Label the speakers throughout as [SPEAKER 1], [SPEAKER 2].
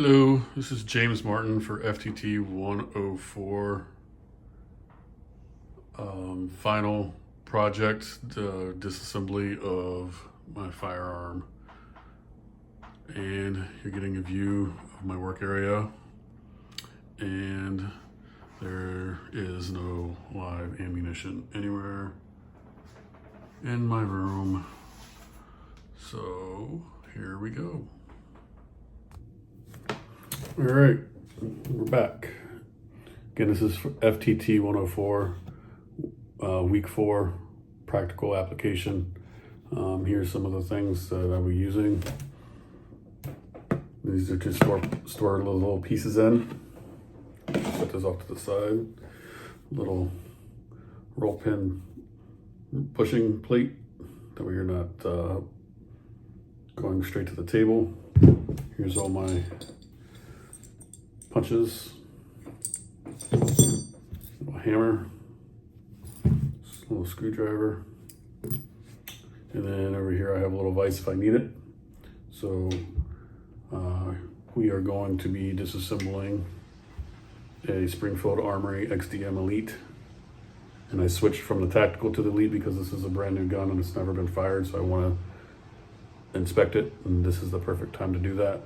[SPEAKER 1] Hello, this is James Martin for FTT 104. Final project, the disassembly of my firearm. And you're getting a view of my work area. And there is no live ammunition anywhere in my room. So here we go. All right, we're back. Again, this is FTT 104, week 4, practical application. Here's some of the things that I'll be using. These are to store little pieces in. Set this off to the side. Little roll pin pushing plate, that way you're not going straight to the table. Here's all my punches, little hammer, little screwdriver, and then over here I have a little vise if I need it. So we are going to be disassembling a Springfield Armory XDM Elite, and I switched from the tactical to the Elite because this is a brand new gun and it's never been fired, so I want to inspect it, and this is the perfect time to do that.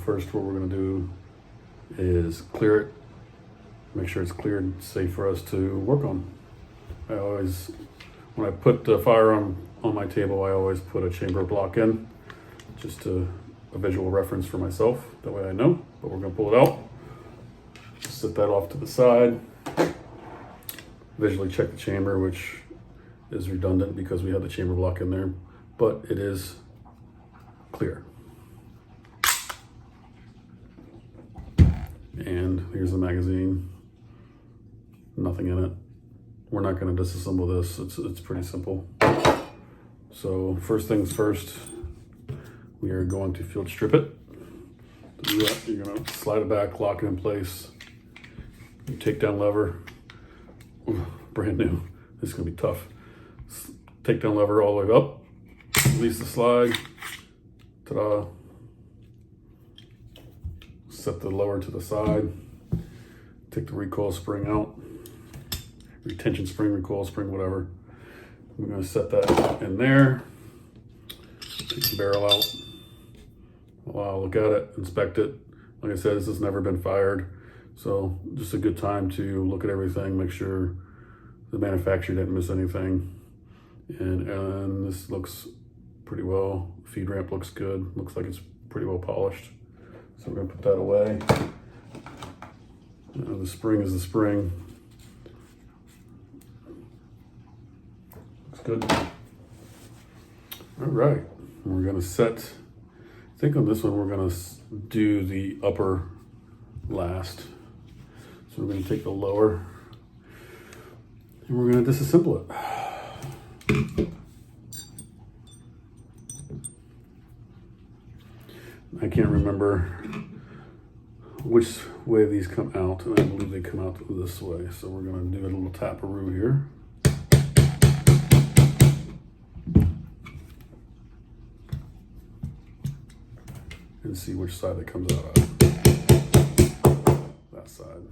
[SPEAKER 1] First, what we're going to do is clear it, make sure it's cleared, safe for us to work on. I always, when I put the firearm on my table, I always put a chamber block in, just a visual reference for myself, that way I know. But we're going to pull it out, set that off to the side, visually check the chamber, which is redundant because we have the chamber block in there, but it is clear. And here's the magazine, nothing in it. We're not going to disassemble this, it's pretty simple. So first things first, we are going to field strip it. To do that, you're going to slide it back, lock it in place. Your takedown lever, brand new, this is going to be tough. Takedown lever all the way up, release the slide, ta-da. Set the lower to the side, take the recoil spring out, retention spring, recoil spring, whatever. We're going to set that in there, take the barrel out. I'll look at it, inspect it. Like I said, this has never been fired, so just a good time to look at everything, make sure the manufacturer didn't miss anything. And this looks pretty well. Feed ramp looks good, looks like it's pretty well polished. So we're going to put that away. The spring is the spring. Looks good. All right, we're going to set, I think on this one we're going to do the upper last. So we're going to take the lower and we're going to disassemble it. I can't remember which way these come out, and I believe they come out this way. So we're going to do a little taparoo here. And see which side it comes out of. That side.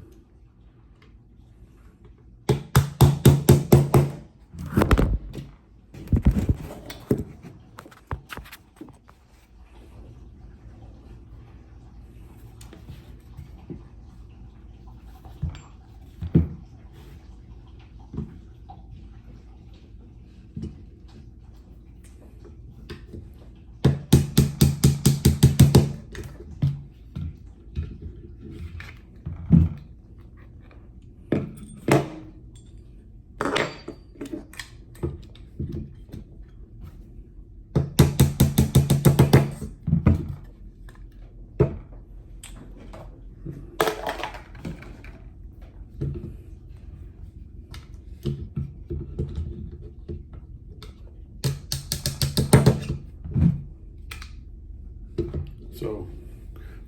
[SPEAKER 1] So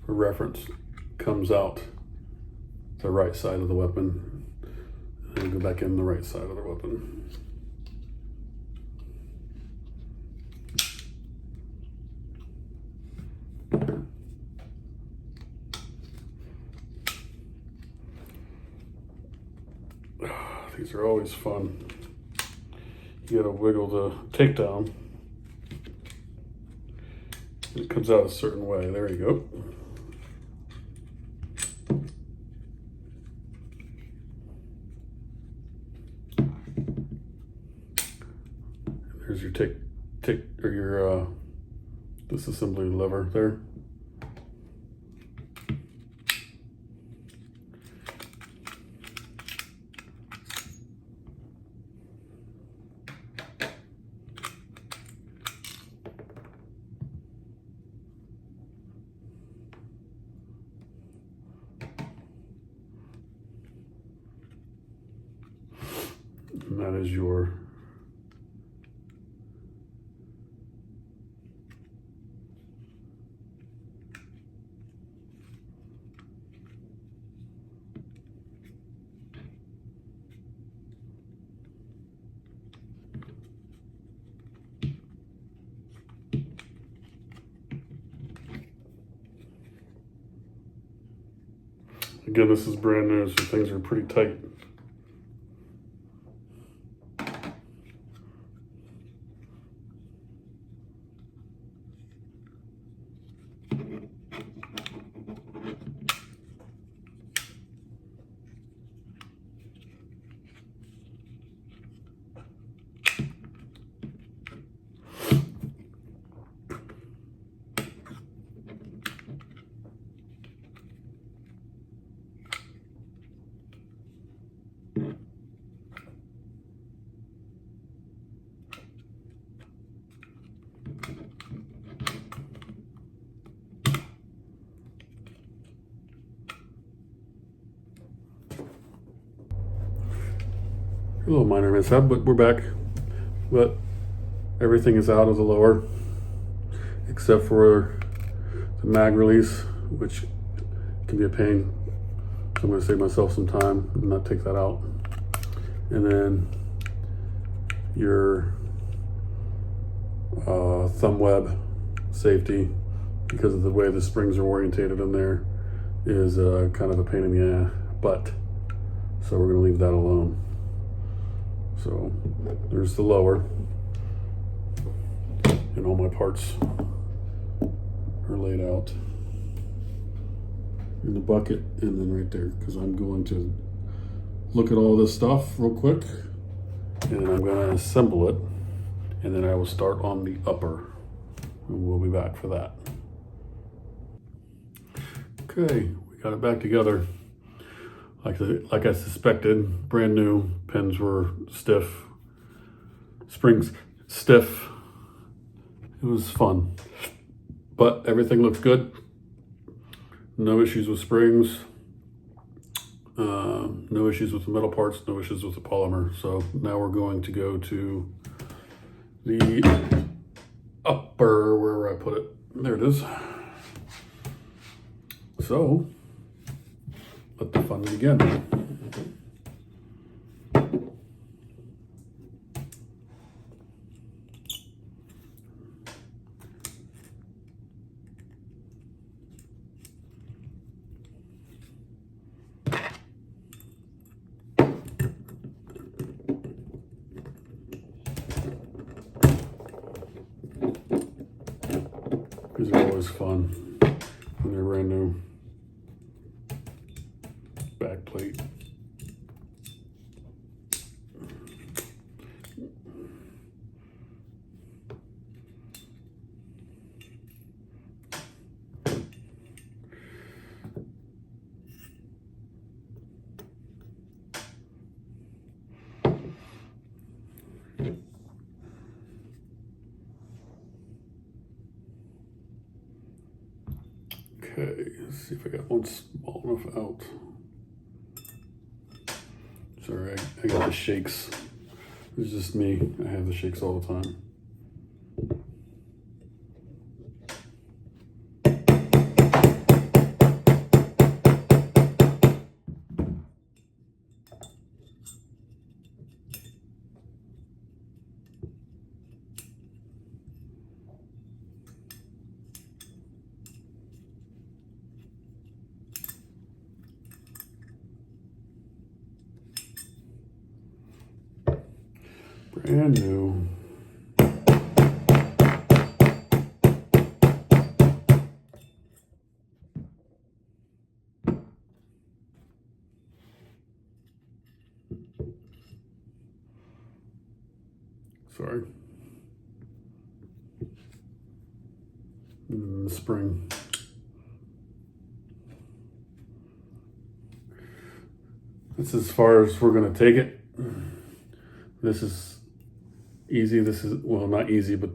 [SPEAKER 1] for reference, comes out the right side of the weapon and go back in the right side of the weapon. these are always fun. You gotta wiggle the takedown. It comes out a certain way. There you go. There's your or your disassembly lever there. And that is your again, this is brand new, so things are pretty tight. A little minor mishap, but we're back. But everything is out of the lower, except for the mag release, which can be a pain. So I'm going to save myself some time and not take that out. And then your thumb web safety, because of the way the springs are orientated in there, is kind of a pain in the butt. So we're going to leave that alone. So there's the lower, and all my parts are laid out in the bucket, and then right there, because I'm going to look at all this stuff real quick, and then I'm going to assemble it, and then I will start on the upper, and we'll be back for that. Okay, we got it back together. Like I suspected, brand new. Pins were stiff, springs stiff. It was fun, but everything looks good. No issues with springs, no issues with the metal parts, no issues with the polymer. So now we're going to go to the upper, wherever I put it. There it is. So let the fun begin. These are always fun when they're brand new. Back plate. Okay, let's see if I got one small enough out. Sorry, I got the shakes. It's just me. I have the shakes all the time. Brand new. Sorry. The spring. That's as far as we're going to take it. This is easy. This is, well, not easy, but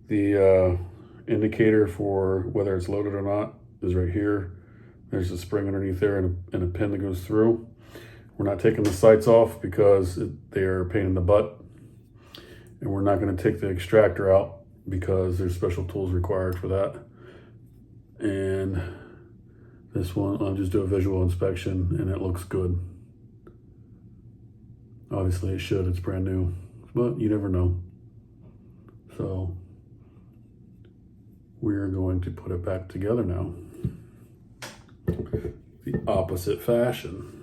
[SPEAKER 1] the indicator for whether it's loaded or not is right here. There's a spring underneath there and a pin that goes through. We're not taking the sights off because they are a pain in the butt. And we're not going to take the extractor out because there's special tools required for that. And this one, I'll just do a visual inspection and it looks good. Obviously it should, it's brand new, but you never know. So we're going to put it back together now. The opposite fashion.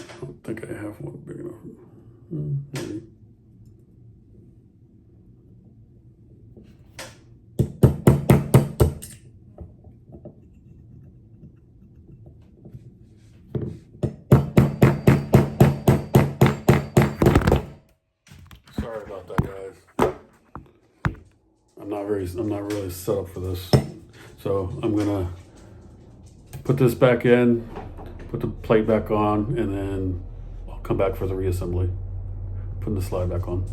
[SPEAKER 1] I don't think I have one big enough. Maybe. Sorry about that, guys. I'm not really set up for this. So I'm gonna put this back in, put the plate back on, and then I'll come back for the reassembly. Putting the slide back on.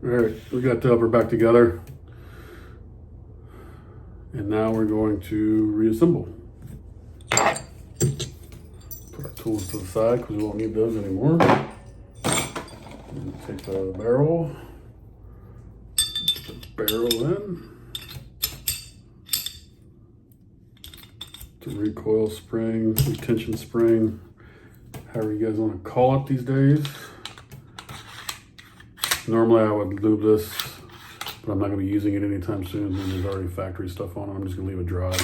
[SPEAKER 1] All right, we got the upper back together. And now we're going to reassemble. Put our tools to the side because we won't need those anymore. And take the barrel, put the barrel in. The recoil spring, retention spring, however you guys want to call it these days. Normally I would lube this, but I'm not going to be using it anytime soon, and there's already factory stuff on it. I'm just going to leave it dry.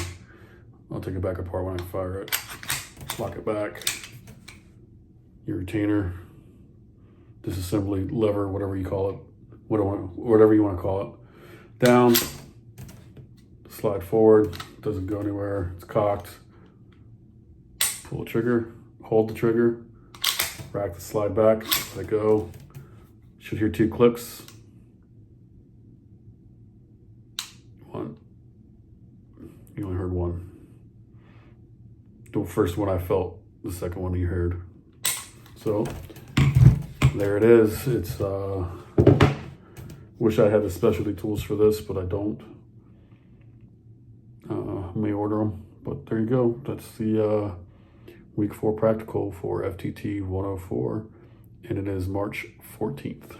[SPEAKER 1] I'll take it back apart when I fire it. Lock it back. Your retainer, disassembly lever, whatever you call it, whatever you want to call it. Down, slide forward, doesn't go anywhere, it's cocked. Pull the trigger, hold the trigger, rack the slide back, let it go. Should hear 2 clicks. 1. You only heard 1. The first one I felt, the second one you heard. So there it is. It's wish I had the specialty tools for this, but I don't. I may order them, but there you go. That's the week 4 practical for FTT 104, and it is March 14th.